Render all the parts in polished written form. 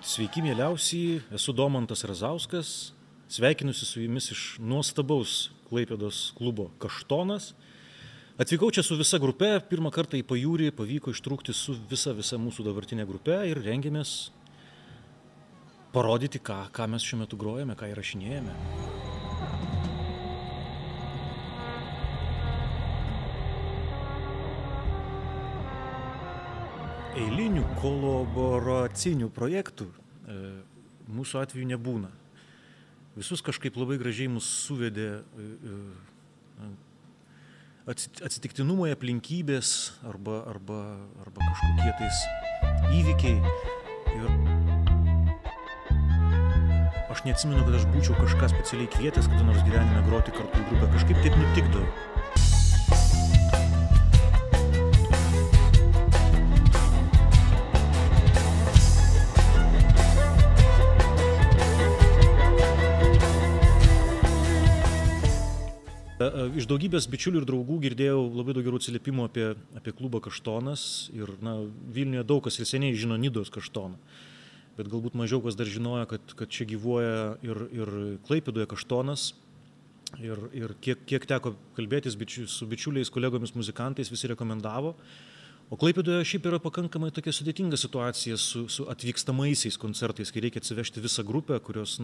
Sveiki, mieliausiai, esu Domantas Razauskas, sveikinusi su jumis iš nuostabaus Klaipėdos klubo Kaštonas. Atvykau čia su visa grupe, pirmą kartą į pajūrį pavyko ištrūkti su visa mūsų dabartinė grupe ir rengiamės parodyti, ką mes šiuo metu grojame, ką įrašinėjame. Eilinių kolaboracinių projektų mūsų atveju nebūna. Visus kažkaip labai gražiai mus suvedė atsitiktinumo aplinkybės arba kažkokie tais įvykiai. Ir aš neatsimenu, kad aš būčiau kažką specialiai kvietęs, kada nors gyvenime groti kartu į grupę. Kažkaip taip nutikdavo. Iš daugybės bičiulių ir draugų girdėjau labai daug gerų atsiliepimų apie klubą Kaštonas ir Vilniuje daug kas ir seniai žino Nidos Kaštoną, bet galbūt mažiau kas dar žinojo, kad čia gyvuoja ir Klaipėdoje Kaštonas ir kiek teko kalbėtis su bičiuliais, kolegomis, muzikantais, visi rekomendavo. O Klaipėdoje šiaip yra pakankamai tokia sudėtinga situacija su atvykstamaisiais koncertais, kai reikia atsivežti visą grupę, kurios,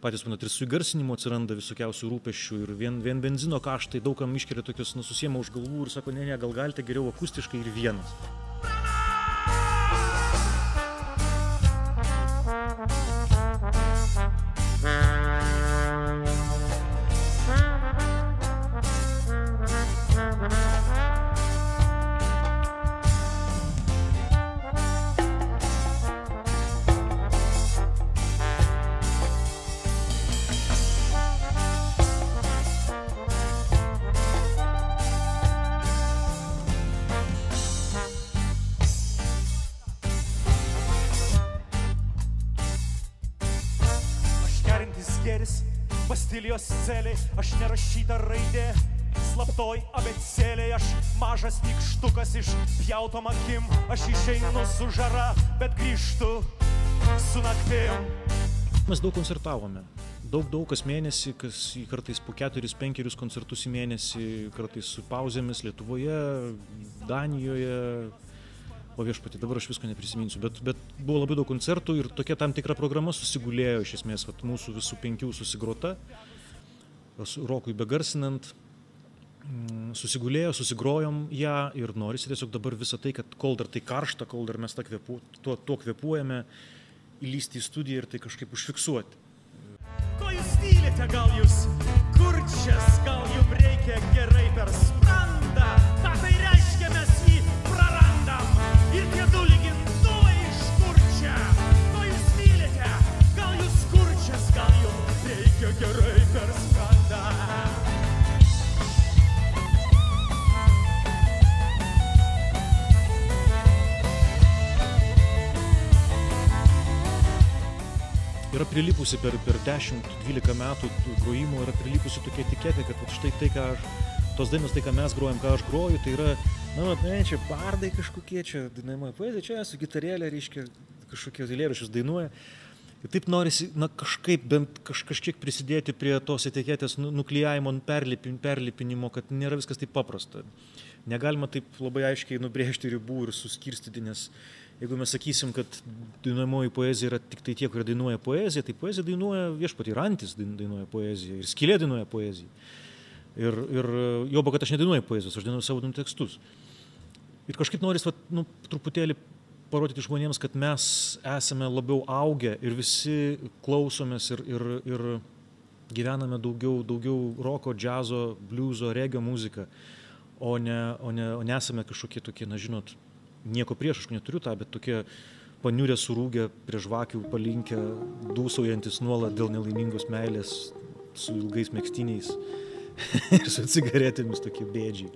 patys manot, ir su įgarsinimu atsiranda visokiausių rūpesčių ir vien benzino kaštai daugam iškelia tokius, susiema už galvų ir sako, ne, gal galite geriau akustiškai ir vienas. Bastilijos celė, aš nerašyta raidė, slaptoj abecėlė, aš mažas nykštukas iš pjautom akim, aš išeinu su žara, bet grįžtu su naktim. Mes daug koncertavome, daug kas mėnesį, kartais po 4-5 koncertus į mėnesį, kartais su pauzėmis Lietuvoje, Danijoje. O viešpatį, dabar aš visko neprisiminsiu, bet buvo labai daug koncertų ir tokia tam tikra programa susigulėjo iš esmės, mūsų visų 5 susigrota, Rokui begarsinant, susigrojom ją ir norisi tiesiog dabar visą tai, kad kol dar tai karšta, kol dar mes tuo kvėpuojame, įlysti į studiją ir tai kažkaip užfiksuoti. Ko jūs tylite, gal jūs kurčias, gal jums reikia gerai per sprandą, ką tai reiškia, mes jį prarandam. Ir tie du lygintuvai iš kurčia, ko jūs mylite, gal jūs kurčias, gal jums reikia gerai per sprandą. Yra prilipusi per 10-12 metų grojimo, yra prilipusi tokia etiketė, kad štai tai, tos dainos, tai, ką mes grojam, ką aš groju, tai yra, čia bardai kažkokie, čia dainuojamoji poezija, čia su gitarėlė, reiškia, kažkokie eilėraščius dainuoja. Ir taip norisi, kažkaip bent kažkiek prisidėti prie tos etiketės nuklijavimo, perlipinimo, kad nėra viskas taip paprasta. Negalima taip labai aiškiai nubrėžti ribų ir suskirstyti, nes jeigu mes sakysim, kad dainuojamoji poezija yra tik tai tie, kurie dainuoja poeziją, tai poeziją dainuoja viešpatį, ir Antis dainuoja poeziją, ir Skylė dainuoja poeziją. Ir joba, kad aš nedainuoju poezijos, aš dainuoju savo tekstus. Ir kažkaip noris truputėlį parodyti žmonėms, kad mes esame labiau augę ir visi klausomės ir gyvename daugiau roko, džiazo, bliuzo, regio muziką, o nesame kažkokie tokie, žinot, nieko prieš, aš neturiu tą, bet tokie paniurę surūgę prie žvakių palinkę, dūsaujantis nuolat dėl nelaimingos meilės su ilgais megztiniais ir su cigaretėmis tokie bėdžiai.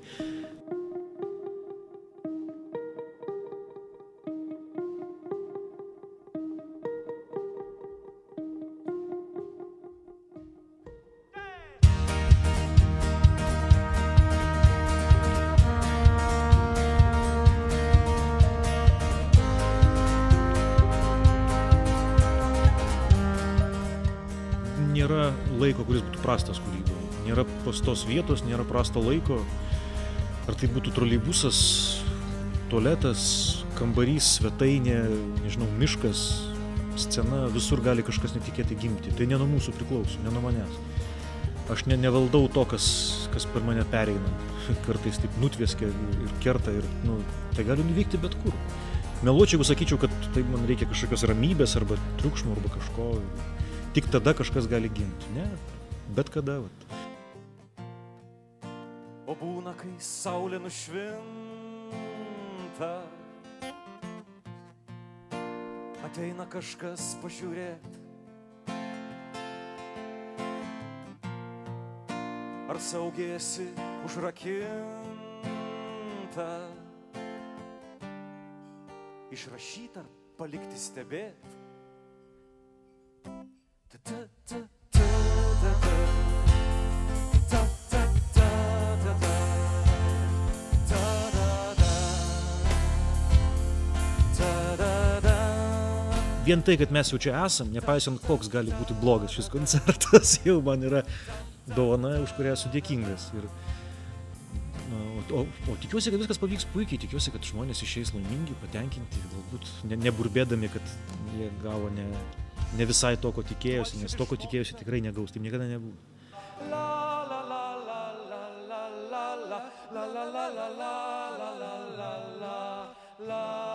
laiko, kuris būtų prastas kūrybai. Nėra prastos vietos, nėra prasto laiko. Ar tai būtų troleibusas, tualetas, kambarys, svetainė, nežinau, miškas, scena, visur gali kažkas netikėtai gimti. Tai ne nuo mūsų priklauso, ne nuo manęs. Aš nevaldau to, kas per mane pereina. Kartais taip nutveskia ir kerta ir, tai gali nuvykti bet kur. Meluočiau, jeigu sakyčiau, kad tai man reikia kažkokios ramybės arba triukšmo arba kažko. Tik tada kažkas gali gimti. Ne, bet kada. Vat. O būna, kai saulė nušvinta, ateina kažkas pažiūrėti. Ar saugiesi užrakinta, išrašyta ar palikti stebėti. Vien tai, kad mes jau čia esam, nepaisant koks gali būti blogas šis koncertas, jau man yra dovana, už kurią esu dėkingas. Ir, o tikiuosi, kad viskas pavyks puikiai, tikiuosi, kad žmonės išeis laimingi, patenkinti, galbūt neburbėdami, kad jie gavo ne visai to, ko tikėjosi, nes to, ko tikėjosi, tikrai negaus, taip niekada nebūtų. La